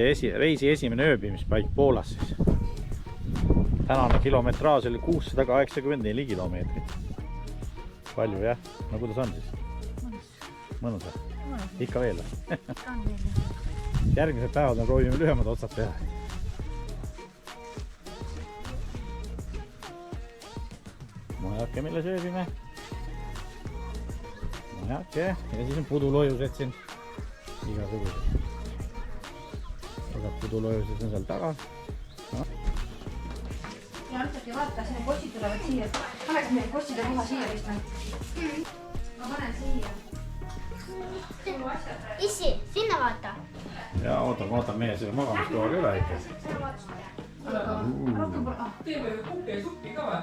meie reisi esimene ööbimispaik Poolas siis. Tänane kilometraaž oli 684 kilomeetrit. Palju jah? No kuidas on siis? Mõnus või? Ikka veel või? Järgmised päevad me proovime lühemad otsad teha. Majake, mille sööbime. Majake ja siis on pudulojused siin. Igasugused. Aga pudulojused on seal taga. No. Ja antagi vaata, sinne kossid tulevad siia. Paneks meil kosside koha siia vist. Ma panen siia. Issi, sinna vaata. Ja vaatan meie selle magamistoaga üle ikka. Teeme kukke ja suppi ka või?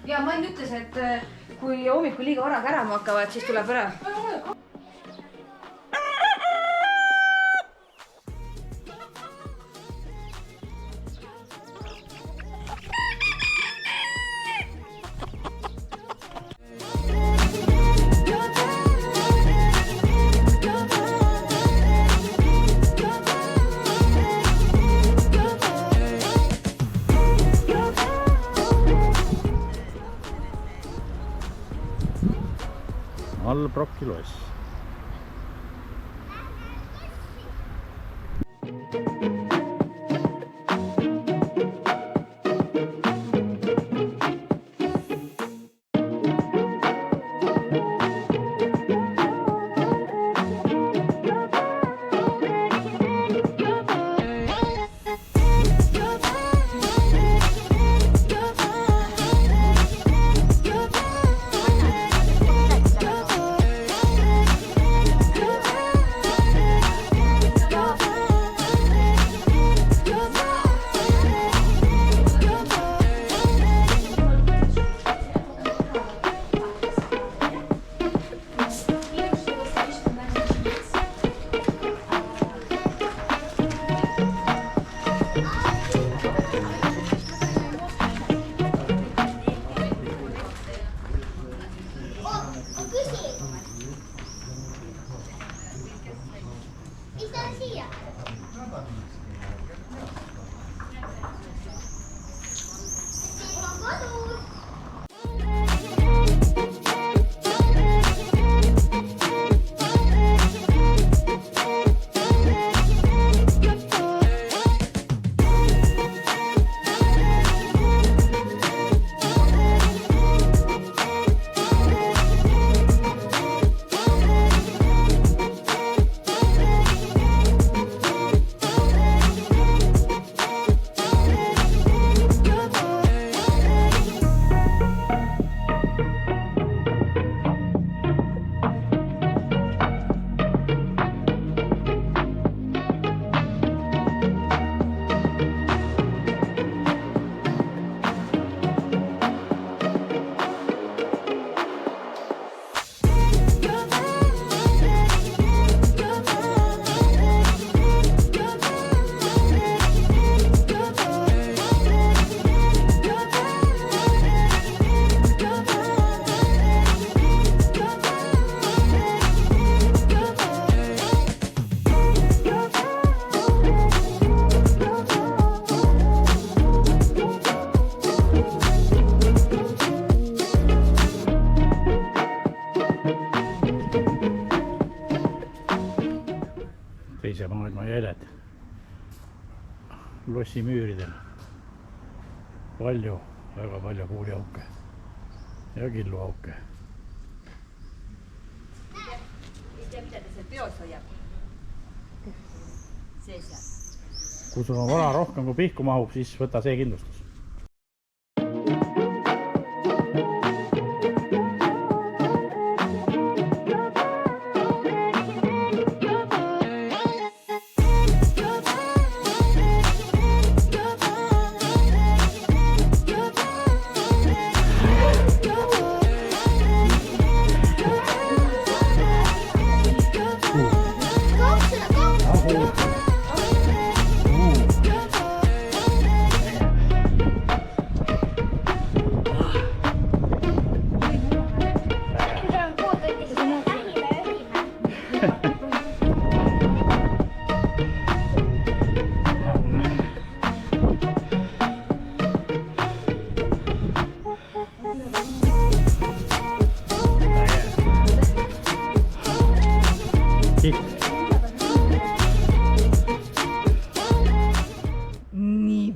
Ja Mann ütles, et kui hommikul liiga vara kärama hakkavad, siis tuleb ära. All Brocki loss. Teise maailma jäljed lossi müüridel. Palju, väga palju kuuliauke ja killuauke. Ei tea, mida ta seal peos hoiab. See seal. Kui sul on vara rohkem kui pihku mahub, siis võta see kindlustus.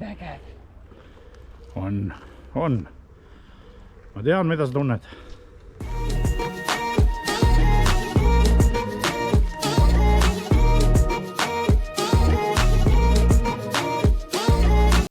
vägev. on. ma tean, mida sa tunned